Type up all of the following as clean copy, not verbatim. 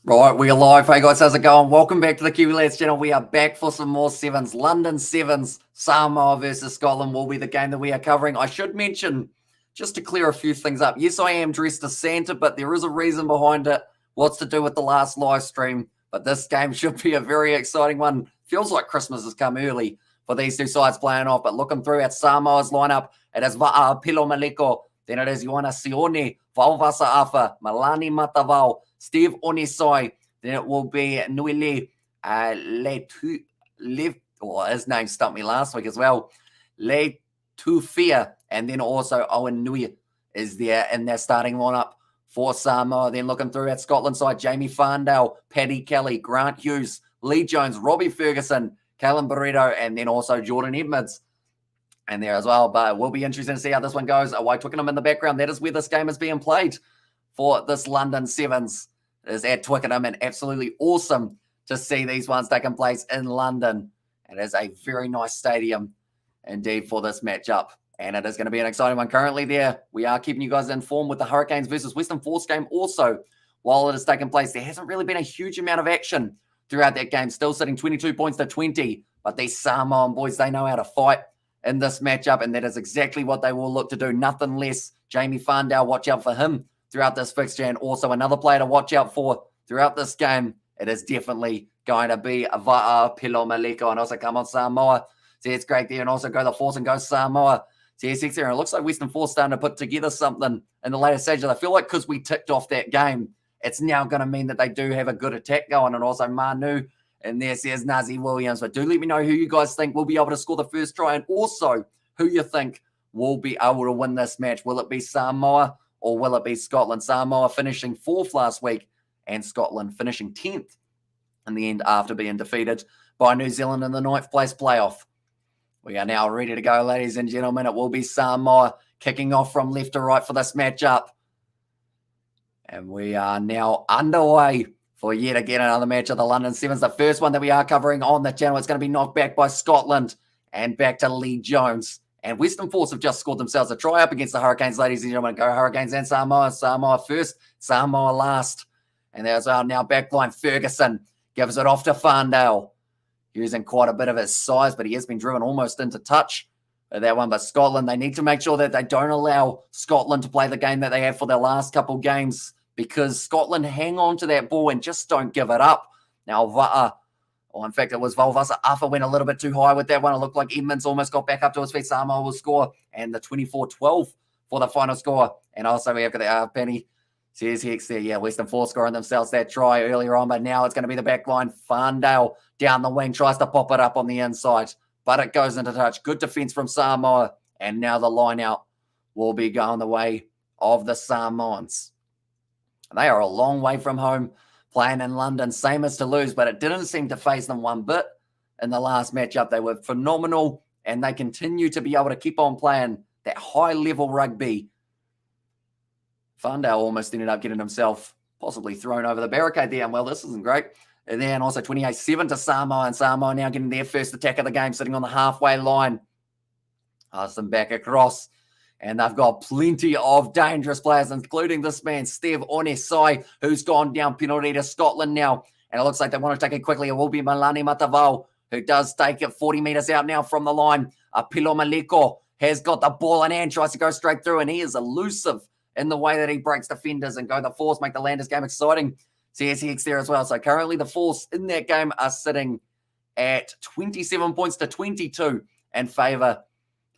Right, we are live. Hey guys, how's it going? Welcome back to the Kiwi Lads channel. We are back for some more sevens. London Sevens, Samoa versus Scotland will be the game that we are covering. I should mention, just to clear a few things up, yes, I am dressed as Santa, but there is a reason behind it. What's to do with the last live stream? But this game should be a very exciting one. Feels like Christmas has come early for these two sides playing off, but looking through at Samoa's lineup, it is Va'a Pilo Maleko, then it is Ioana Sione, Vauvasa Afa, Malani Matavao, Steve Onisoi, then it will be Nuile his name stumped me last week as well. Le Tufia, and then also Owen Nui is there in their starting lineup for Samoa. Then looking through at Scotland side, Jamie Farndale, Paddy Kelly, Grant Hughes, Lee Jones, Robbie Ferguson, Callum Barreto, and then also Jordan Edmonds and there as well. But it will be interesting to see how this one goes. White Twickenham in the background. That is where this game is being played for this London Sevens. It is at Twickenham, and absolutely awesome to see these ones taking place in London. It is a very nice stadium indeed for this matchup, and it is going to be an exciting one. Currently there, we are keeping you guys informed with the Hurricanes versus Western Force game also. While it is taking place, there hasn't really been a huge amount of action throughout that game, still sitting 22 points to 20, but these Samoan boys, they know how to fight in this matchup, and that is exactly what they will look to do. Nothing less. Jamie Farndale, watch out for him throughout this fixture, and also another player to watch out for throughout this game. It is definitely going to be Va'a Pilo Maleko, and also come on Samoa. See, it's great there, and also go the Force and go Samoa. See, it's there, and it looks like Western Force starting to put together something in the later stages. I feel like because we ticked off that game, it's now going to mean that they do have a good attack going, and also Manu. And there says Nazi Williams. But do let me know who you guys think will be able to score the first try, and also who you think will be able to win this match. Will it be Samoa or will it be Scotland? Samoa finishing 4th last week and Scotland finishing 10th in the end after being defeated by New Zealand in the 9th place playoff. We are now ready to go, ladies and gentlemen. It will be Samoa kicking off from left to right for this matchup. And we are now underway for yet again another match of the London Sevens. The first one that we are covering on the channel. It's going to be knocked back by Scotland and back to Lee Jones. And Western Force have just scored themselves a try up against the Hurricanes, ladies and gentlemen. Go Hurricanes and Samoa. Samoa first, Samoa last. And there's our now backline. Ferguson gives it off to Farndale, using quite a bit of his size, but he has been driven almost into touch with that one. But Scotland, they need to make sure that they don't allow Scotland to play the game that they have for their last couple games, because Scotland hang on to that ball and just don't give it up. Now, in fact, it was Vauvasa Afa went a little bit too high with that one. It looked like Edmonds almost got back up to his feet. Samoa will score, and the 24-12 for the final score. And also we have got Penny. Says Hex there. Yeah, Western Force scoring themselves that try earlier on, but now it's going to be the back line. Farndale down the wing, tries to pop it up on the inside, but it goes into touch. Good defense from Samoa, and now the line out will be going the way of the Samoans. They are a long way from home, playing in London, same as Toulouse, but it didn't seem to phase them one bit in the last matchup. They were phenomenal, and they continue to be able to keep on playing that high-level rugby. Farndale almost ended up getting himself possibly thrown over the barricade there, and well, this isn't great. And then also 28-7 to Samoa, and Samoa now getting their first attack of the game, sitting on the halfway line. Them back across. And they've got plenty of dangerous players, including this man, Steve Onisoi, who's gone down penalty to Scotland now. And it looks like they want to take it quickly. It will be Malani Matavao, who does take it 40 metres out now from the line. Pilo Maleko has got the ball in hand, tries to go straight through, and he is elusive in the way that he breaks defenders, and go the Force, make the Landers game exciting. CSX there as well. So currently the Force in that game are sitting at 27 points to 22 in favour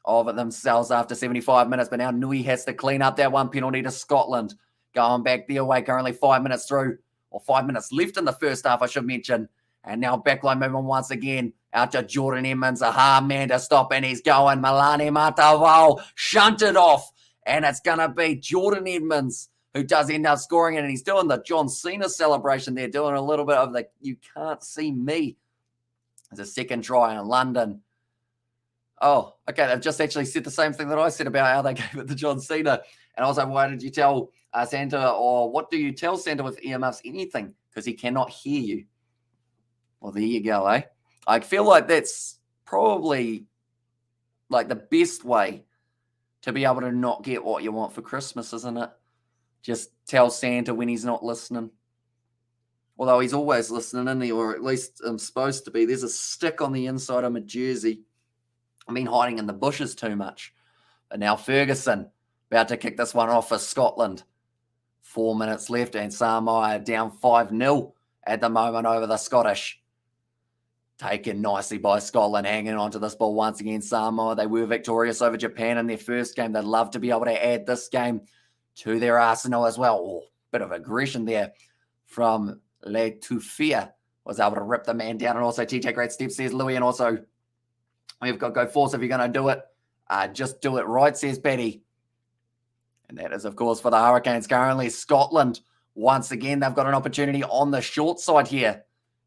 of themselves after 75 minutes. But now Nui has to clean up that one penalty to Scotland. Going back the way, currently 5 minutes through, or 5 minutes left in the first half, I should mention. And now backline movement once again out to Jordan Edmonds. A hard man to stop, and he's going. Malani Matavao shunted off. And it's going to be Jordan Edmonds who does end up scoring it. And he's doing the John Cena celebration there, doing a little bit of the "you can't see me" as a second try in London. Oh, okay. They've just actually said the same thing that I said about how they gave it to John Cena. And also, why did you tell Santa, or what do you tell Santa with earmuffs? Anything, because he cannot hear you. Well, there you go, eh? I feel like that's probably like the best way to be able to not get what you want for Christmas, isn't it? Just tell Santa when he's not listening. although he's always listening in, or at least supposed to be. There's a stick on the inside of my jersey. I've been hiding in the bushes too much. But now Ferguson about to kick this one off for Scotland. 4 minutes left, and Samoa down 5-0 at the moment over the Scottish. Taken nicely by Scotland, hanging on to this ball once again. Samoa, they were victorious over Japan in their first game. They'd love to be able to add this game to their arsenal as well. Oh, bit of aggression there from Le Tufia. Was able to rip the man down, and also TJ, great steps, says Louis, and also we've got go force if you're going to do it. Just do it right, says Betty. And that is, of course, for the Hurricanes currently. Scotland, once again, they've got an opportunity on the short side here.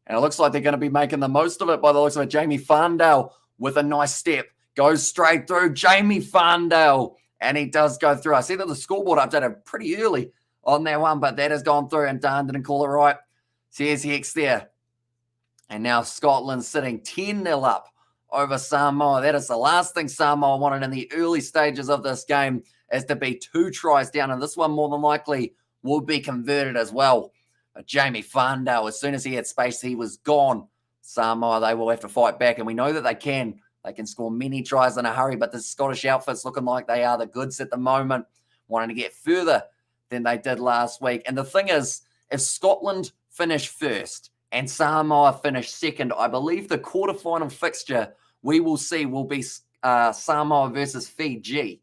And it looks like they're going to be making the most of it by the looks of it. Jamie Farndale with a nice step. Goes straight through. Jamie Farndale. And he does go through. I see that the scoreboard updated pretty early on that one, but that has gone through, and Dan didn't call it right. Says Hex there. And now Scotland sitting 10-0 up over Samoa. That is the last thing Samoa wanted in the early stages of this game, is to be 2 tries down. And this one more than likely will be converted as well. But Jamie Farndale, as soon as he had space, he was gone. Samoa, they will have to fight back. And we know that they can. They can score many tries in a hurry. But the Scottish outfit's looking like they are the goods at the moment, wanting to get further than they did last week. And the thing is, if Scotland finish first and Samoa finish second, I believe the quarterfinal fixture we will see will be Samoa versus Fiji,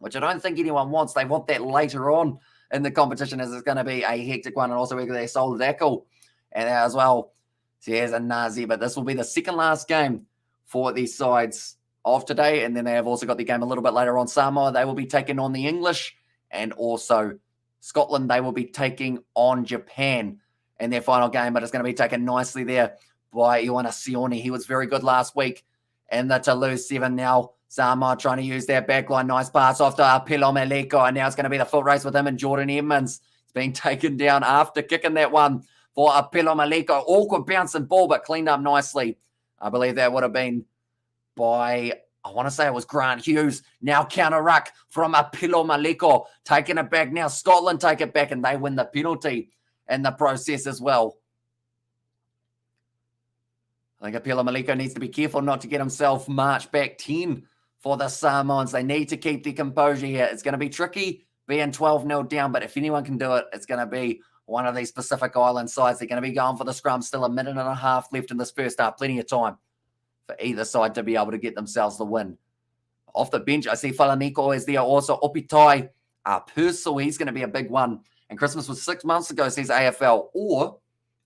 which I don't think anyone wants. They want that later on in the competition, as it's going to be a hectic one. And also we've got their Sol Dackel and as well. So here's a Nazi, but this will be the second last game for these sides of today. And then they have also got the game a little bit later on. Samoa, they will be taking on the English, and also Scotland, they will be taking on Japan in their final game. But it's going to be taken nicely there by Ioana Sione. He was very good last week in the Toulouse 7. Now Samoa trying to use their backline. Nice pass off to Apelo Maleko. And now it's going to be the foot race with him and Jordan Edmonds. It's being taken down after kicking that one for Apelo Maleko. Awkward bouncing ball, but cleaned up nicely. I believe that would have been by, I want to say it was Grant Hughes. Now counter ruck from Apelo Maleko. Taking it back now. Scotland take it back, and they win the penalty in the process as well. I think Apelo Maleko needs to be careful not to get himself marched back 10 for the Samoans. They need to keep their composure here. It's going to be tricky being 12-0 down, but if anyone can do it, it's going to be one of these Pacific Island sides. They're going to be going for the scrum. Still a minute and a half left in this first half. Plenty of time for either side to be able to get themselves the win. Off the bench, I see Falaniko is there. Also, Opitai Purcell, he's going to be a big one. And Christmas was 6 months ago, says AFL. Or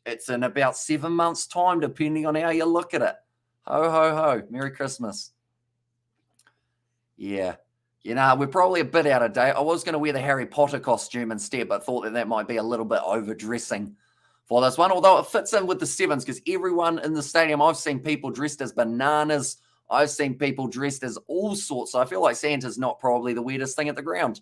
it's in about 7 months' time, depending on how you look at it. Ho, ho, ho. Merry Christmas. Yeah. You know, we're probably a bit out of date. I was going to wear the Harry Potter costume instead, but thought that might be a little bit overdressing for this one, although it fits in with the Sevens, because everyone in the stadium, I've seen people dressed as bananas. I've seen people dressed as all sorts. So I feel like Santa's not probably the weirdest thing at the ground.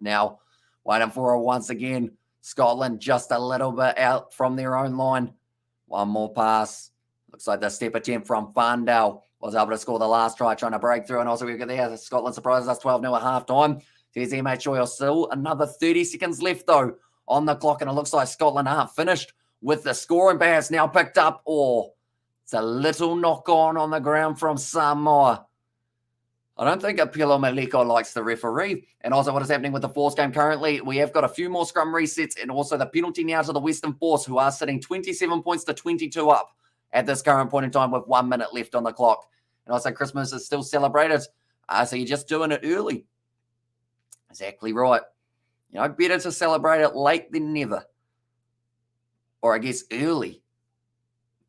Now, waiting for it once again. Scotland just a little bit out from their own line. One more pass. Looks like the step attempt from Farndale was able to score the last try, trying to break through. And also we get there. Scotland surprises us 12-0 at halftime. There's MH Oil. Still another 30 seconds left, though, on the clock. And it looks like Scotland aren't finished with the scoring. Perhaps now picked up. Or it's a little knock on the ground from Samoa. I don't think Apelo Maleko likes the referee. And also what is happening with the Force game currently, we have got a few more scrum resets, and also the penalty now to the Western Force, who are sitting 27 points to 22 up at this current point in time with 1 minute left on the clock. And also Christmas is still celebrated. So you're just doing it early. Exactly right. You know, better to celebrate it late than never. Or I guess early.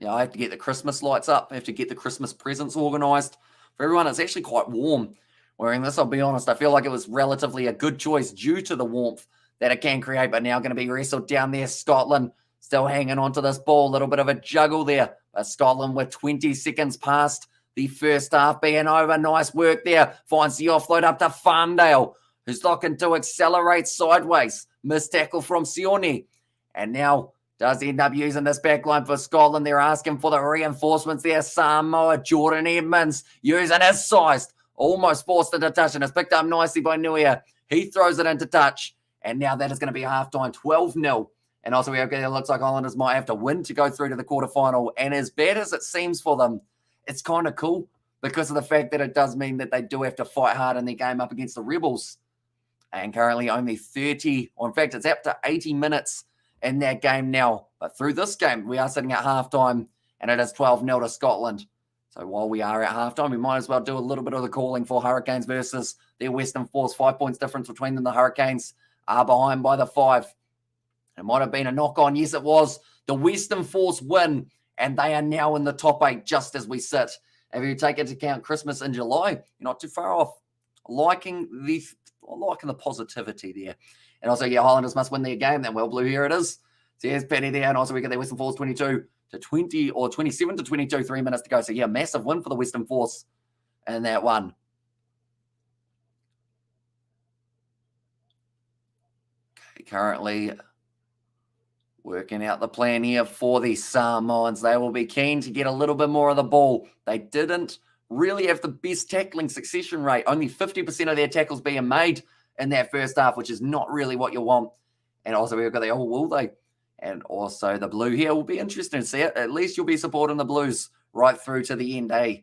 You know, I have to get the Christmas lights up. I have to get the Christmas presents organised. For everyone, it's actually quite warm wearing this, I'll be honest. I feel like it was relatively a good choice due to the warmth that it can create, but now going to be wrestled down there. Scotland still hanging on to this ball. A little bit of a juggle there. But Scotland with 20 seconds past the first half being over. Nice work there. Finds the offload up to Farndale, who's looking to accelerate sideways. Missed tackle from Sione. And now does end up using this backline for Scotland. They're asking for the reinforcements there. Samoa, Jordan Edmonds using his size. Almost forced into touch, and it's picked up nicely by Nuia. He throws it into touch. And now that is going to be halftime 12-0 And also, it looks like Islanders might have to win to go through to the quarterfinal. And as bad as it seems for them, it's kind of cool because of the fact that it does mean that they do have to fight hard in their game up against the Rebels. And currently only 30, or in fact, it's up to 80 minutes in that game now. But through this game, we are sitting at halftime, and it is 12-0 to Scotland. So while we are at halftime, we might as well do a little bit of the calling for Hurricanes versus their Western Force. 5 points difference between them. The Hurricanes are behind by the 5. It might have been a knock-on. Yes, it was. The Western Force win, and they are now in the top 8 just as we sit. If you take into account Christmas in July, you're not too far off. Liking the positivity there. And also, Highlanders must win their game. Then, well, Blue, here it is. So here's Penny there. And also, we get the Western Force 22 to 20 or 27 to 22, 3 minutes to go. So, massive win for the Western Force in that one. Okay, currently working out the plan here for the Samoans. They will be keen to get a little bit more of the ball. They didn't really have the best tackling succession rate. Only 50% of their tackles being made in that first half, which is not really what you want. And also, we've got the, will they? And also the Blue here will be interesting to see it. At least you'll be supporting the Blues right through to the end, eh?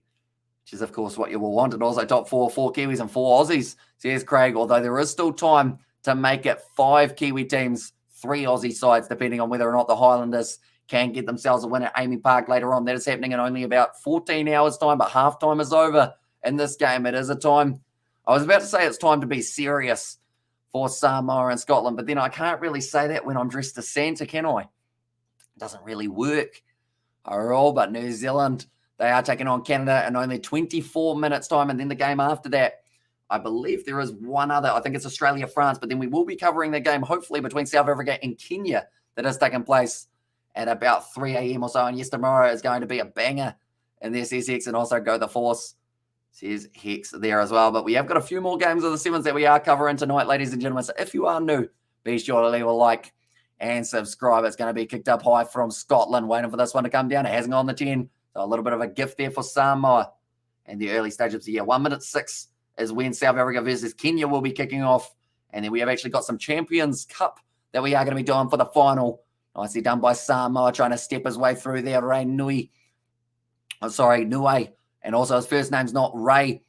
Which is, of course, what you will want. And also top 4 Kiwis and 4 Aussies. So here's Craig, although there is still time to make it 5 Kiwi teams, 3 Aussie sides, depending on whether or not the Highlanders can get themselves a win at Amy Park later on. That is happening in only about 14 hours' time, but halftime is over in this game. It is a time. I was about to say it's time to be serious for Samoa and Scotland, but then I can't really say that when I'm dressed as Santa, can I? It doesn't really work overall, but New Zealand, they are taking on Canada in only 24 minutes' time, and then the game after that, I believe there is one other. I think it's Australia-France, but then we will be covering the game, hopefully, between South Africa and Kenya that has taken place at about 3 a.m. or so. And yes, tomorrow is going to be a banger in the SSX and also Go the Force. Says Hex there as well. But we have got a few more games of the Sevens that we are covering tonight, ladies and gentlemen. So if you are new, be sure to leave a like and subscribe. It's going to be kicked up high from Scotland, waiting for this one to come down. It hasn't gone the 10. So a little bit of a gift there for Samoa in the early stages of the year. 1 minute 6 is when South Africa versus Kenya will be kicking off. And then we have actually got some Champions Cup that we are going to be doing for the final. Nicely done by Samoa, trying to step his way through there. Nui. And also his first name's not Ray.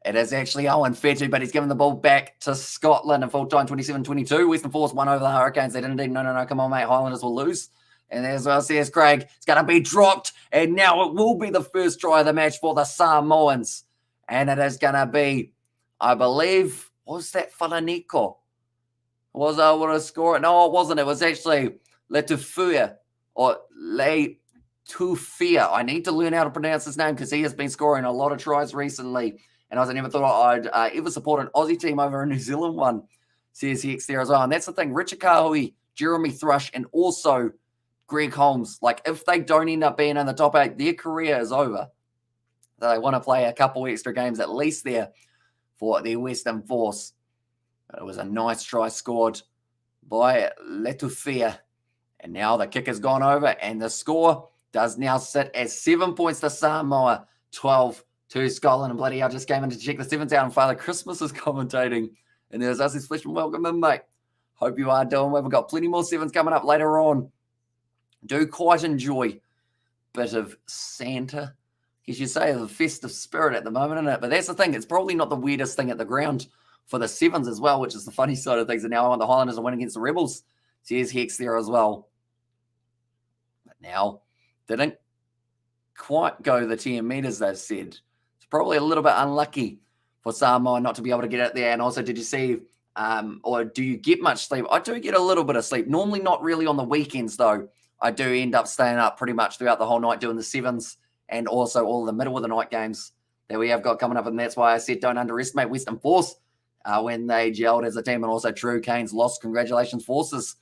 It is actually Owen Fetu, but he's given the ball back to Scotland in full time, 27-22. Western Force won over the Hurricanes. They didn't even, no, come on, mate. Highlanders will lose. And as well says Craig, it's going to be dropped. And now it will be the first try of the match for the Samoans. And it is going to be, I believe, was that Falaniko? Was I able to score it? No, it wasn't. It was actually Letufia or Letufia. I need to learn how to pronounce his name because he has been scoring a lot of tries recently. And I never thought I'd ever support an Aussie team over a New Zealand one. Says Hex there as well. And that's the thing. Richard Kahui, Jeremy Thrush, and also Greg Holmes. Like, if they don't end up being in the top 8, their career is over. They want to play a couple extra games at least there for the Western Force. But it was a nice try scored by Letufia. And now the kick has gone over, and the score does now sit at 7 points to Samoa, 12 to Scotland. And bloody hell, just came in to check the Sevens out, and Father Christmas is commentating. And there's us, his Fleshman. Welcome in, mate. Hope you are doing well. We've got plenty more Sevens coming up later on. Do quite enjoy a bit of Santa. As you say, the festive spirit at the moment, isn't it? But that's the thing. It's probably not the weirdest thing at the ground for the Sevens as well, which is the funny side of things. And now I want the Highlanders to win against the Rebels. So here's Hex there as well. But now, didn't quite go the 10 metres, they've said. It's probably a little bit unlucky for Samoa not to be able to get it there. And also, did you see, or do you get much sleep? I do get a little bit of sleep. Normally not really on the weekends, though. I do end up staying up pretty much throughout the whole night doing the Sevens and also all the middle of the night games that we have got coming up. And that's why I said don't underestimate Western Force when they gelled as a team. And also Drew Kane's lost. Congratulations, Forces.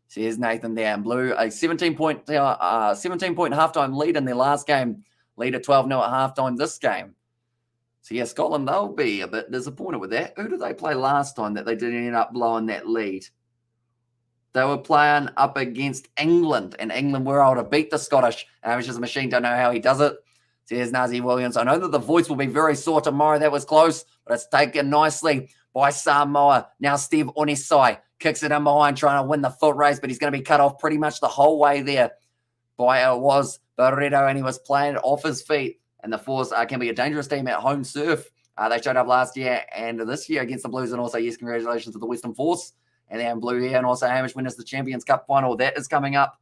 So here's Nathan there in blue. A 17-point halftime lead in their last game. Lead at 12-0 at halftime this game. So yeah, Scotland, they'll be a bit disappointed with that. Who did they play last time that they didn't end up blowing that lead? They were playing up against England, and England were able to beat the Scottish. Which is a machine. Don't know how he does it. So here's Nazi Williams. I know that the voice will be very sore tomorrow. That was close, but it's taken nicely by Samoa. Now Steve Onisai kicks it in behind, trying to win the foot race, but he's going to be cut off pretty much the whole way there by was Barreto, and he was playing off his feet. And the Force can be a dangerous team at home surf. They showed up last year and this year against the Blues, and also, yes, congratulations to the Western Force. And they're in blue here, and also Hamish winners the Champions Cup final. That is coming up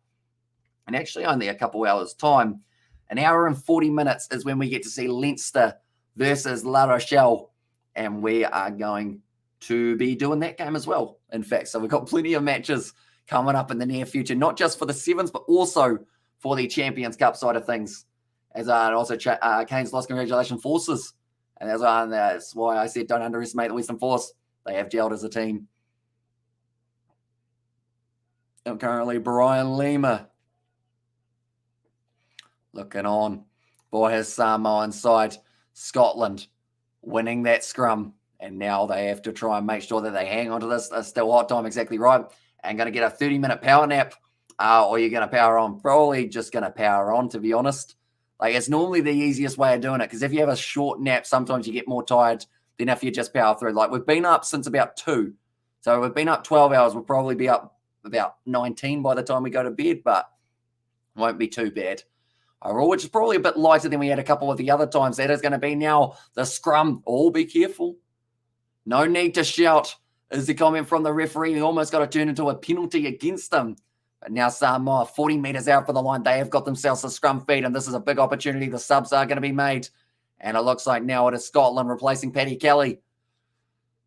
in actually only a couple hours' time. An hour and 40 minutes is when we get to see Leinster versus La Rochelle, and we are going to be doing that game as well, in fact. So we've got plenty of matches coming up in the near future, not just for the Sevens, but also for the Champions Cup side of things. As also Kane's lost congratulations Forces. And that's why I said don't underestimate the Western Force. They have gelled as a team. And currently Brian Lima looking on for his Samoan side. Scotland winning that scrum. And now they have to try and make sure that they hang on to this. Still hot time, exactly right. And going to get a 30-minute power nap. Or you're going to power on. Probably just going to power on, to be honest. Like, it's normally the easiest way of doing it. Because if you have a short nap, sometimes you get more tired than if you just power through. Like, we've been up since about 2. So we've been up 12 hours. We'll probably be up about 19 by the time we go to bed. But won't be too bad. Overall, which is probably a bit lighter than we had a couple of the other times. That is going to be now the scrum. Oh, be careful. No need to shout, is the comment from the referee. He almost got to turn into a penalty against them. But now Samoa, 40 metres out for the line. They have got themselves a scrum feed, and this is a big opportunity. The subs are going to be made. And it looks like now it is Scotland replacing Paddy Kelly.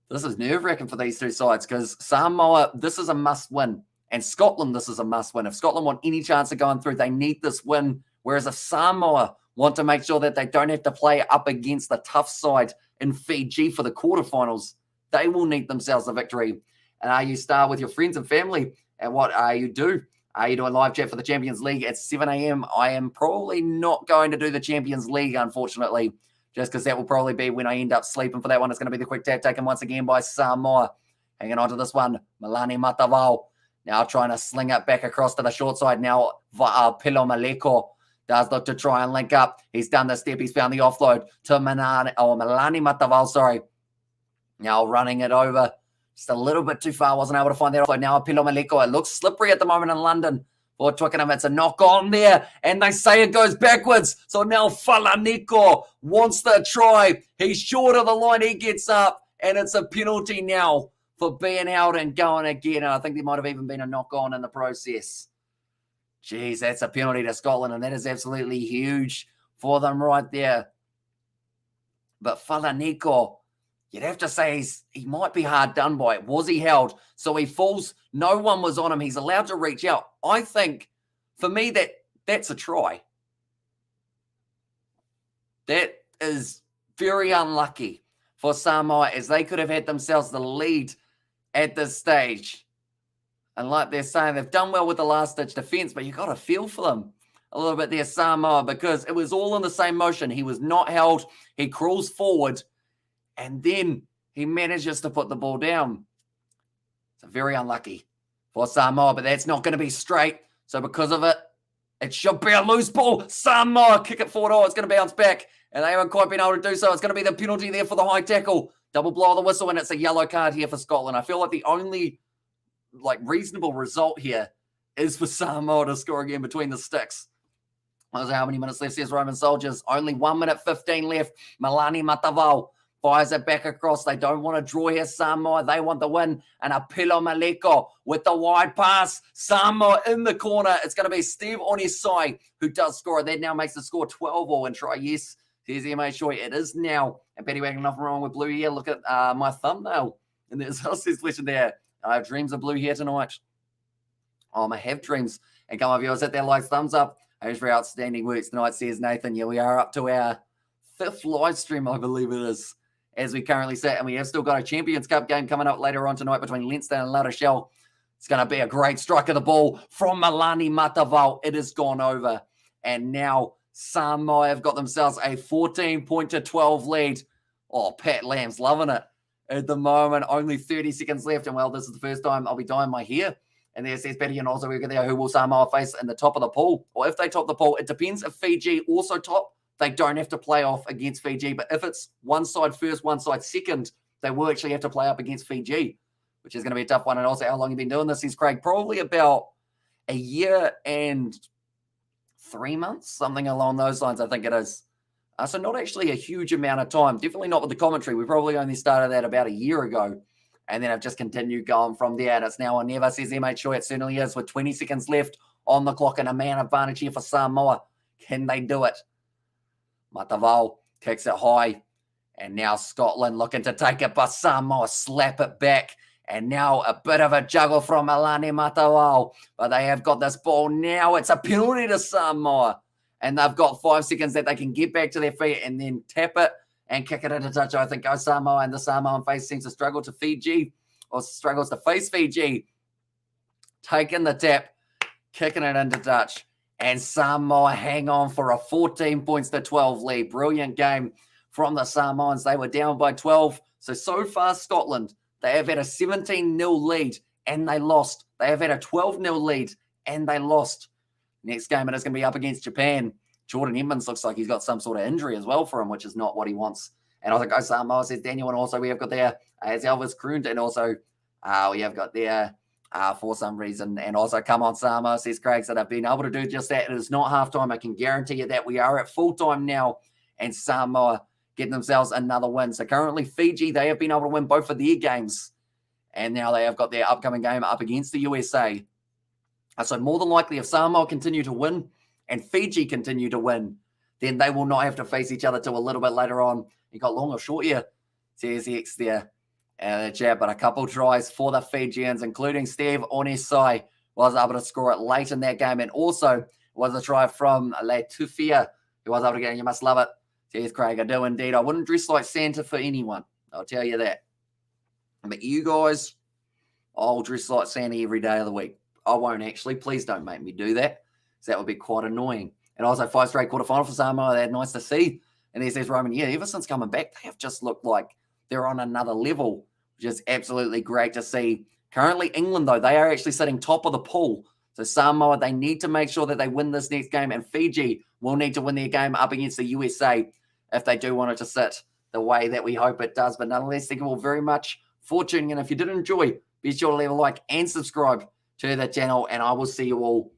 This is nerve-wracking for these two sides because Samoa, this is a must-win. And Scotland, this is a must-win. If Scotland want any chance of going through, they need this win. Whereas if Samoa want to make sure that they don't have to play up against the tough side in Fiji for the quarterfinals, they will need themselves a victory. And you start with your friends and family at what you do. You do a live chat for the Champions League at 7 a.m. I am probably not going to do the Champions League, unfortunately, just because that will probably be when I end up sleeping for that one. It's going to be the quick tap taken once again by Samoa. Hanging on to this one, Milani Matavao. Now trying to sling it back across to the short side. Now Pilo Maleko does look to try and link up. He's done the step. He's found the offload to Milani Matavao, sorry. Now running it over. Just a little bit too far. Wasn't able to find that offload. Now Pilo Maleko. It looks slippery at the moment in London for Twickenham. It's a knock on there. And they say it goes backwards. So now Falaniko wants the try. He's short of the line. He gets up. And it's a penalty now for being out and going again. And I think there might have even been a knock on in the process. Jeez, that's a penalty to Scotland, and that is absolutely huge for them right there. But Falaniko, you'd have to say he might be hard done by it. Was he held? So he falls. No one was on him. He's allowed to reach out. I think, for me, that's a try. That is very unlucky for Samoa, as they could have had themselves the lead at this stage. And like they're saying, they've done well with the last-ditch defense, but you've got to feel for them a little bit there, Samoa, because it was all in the same motion. He was not held. He crawls forward, and then he manages to put the ball down. It's very unlucky for Samoa, but that's not going to be straight. So because of it, it should be a loose ball. Samoa kick it forward. Oh, it's going to bounce back, and they haven't quite been able to do so. It's going to be the penalty there for the high tackle. Double blow of the whistle, and it's a yellow card here for Scotland. I feel like the only reasonable result here is for Samoa to score again between the sticks. I don't know how many minutes left, says Roman Soldiers. Only 1 minute 15 left. Milani Matavao fires it back across. They don't want to draw here, Samoa. They want the win. And Apilo Maleko with the wide pass. Samoa in the corner. It's going to be Steve Onisai who does score. That now makes the score 12-all and try. Yes, says MA Shoy. It is now. And Petty Wagon, nothing wrong with blue here. Look at my thumbnail. And there's says question there. I have dreams of blue here tonight. I have dreams. And come on, viewers, hit that like, thumbs up. Thanks for outstanding works tonight, says Nathan. Yeah, we are up to our 5th live stream, I believe it is, as we currently sit. And we have still got a Champions Cup game coming up later on tonight between Leinster and La Rochelle. It's going to be a great strike of the ball from Milani Matavao. It has gone over. And now Samoa have got themselves a 14-12 lead. Oh, Pat Lamb's loving it. At the moment, only 30 seconds left. And, well, this is the first time I'll be dyeing my hair. And there says Betty, and also we get there, who will Samoa face in the top of the pool? Or if they top the pool, it depends. If Fiji also top, they don't have to play off against Fiji. But if it's one side first, one side second, they will actually have to play up against Fiji, which is going to be a tough one. And also, how long you've been doing this is, Craig? Probably about a year and 3 months, something along those lines, I think it is. So not actually a huge amount of time. Definitely not with the commentary. We probably only started that about a year ago. And then I've just continued going from there. And it's now or never, says MH Choi. It certainly is, with 20 seconds left on the clock and a man advantage here for Samoa. Can they do it? Matavao kicks it high. And now Scotland looking to take it, but Samoa slap it back. And now a bit of a juggle from Alani Matavao. But they have got this ball now. It's a penalty to Samoa. And they've got 5 seconds that they can get back to their feet and then tap it and kick it into touch. I think go Samoa, and the Samoan face seems to struggle to Fiji, or struggles to face Fiji. Taking the tap, kicking it into touch. And Samoa hang on for a 14 points to 12 lead. Brilliant game from the Samoans. They were down by 12. So far, Scotland, they have had a 17-0 lead and they lost. They have had a 12-0 lead and they lost. Next game, it is going to be up against Japan. Jordan Edmonds looks like he's got some sort of injury as well for him, which is not what he wants. And I think Samoa, says Daniel, and also we have got there as Elvis Kroont, and also we have got there for some reason. And also, come on, Samoa, says Craig, that I've been able to do just that. It is not halftime. I can guarantee you that we are at full time now. And Samoa getting themselves another win. So currently, Fiji, they have been able to win both of their games. And now they have got their upcoming game up against the USA. So more than likely, if Samoa continue to win and Fiji continue to win, then they will not have to face each other till a little bit later on. You got long or short here, says X there in the chat, but a couple tries for the Fijians, including Steve Onisai, was able to score it late in that game, and also was a try from Le Tufia, who was able to get. You must love it, says Craig. I do indeed. I wouldn't dress like Santa for anyone, I'll tell you that. But you guys, I'll dress like Santa every day of the week. I won't actually. Please don't make me do that. So that would be quite annoying. And also 5 straight quarterfinal for Samoa. That's nice to see. And he says, Roman, yeah, ever since coming back, they have just looked like they're on another level, which is absolutely great to see. Currently, England, though, they are actually sitting top of the pool. So Samoa, they need to make sure that they win this next game. And Fiji will need to win their game up against the USA if they do want it to sit the way that we hope it does. But nonetheless, thank you all very much for tuning in. If you did enjoy, be sure to leave a like and subscribe to the channel, and I will see you all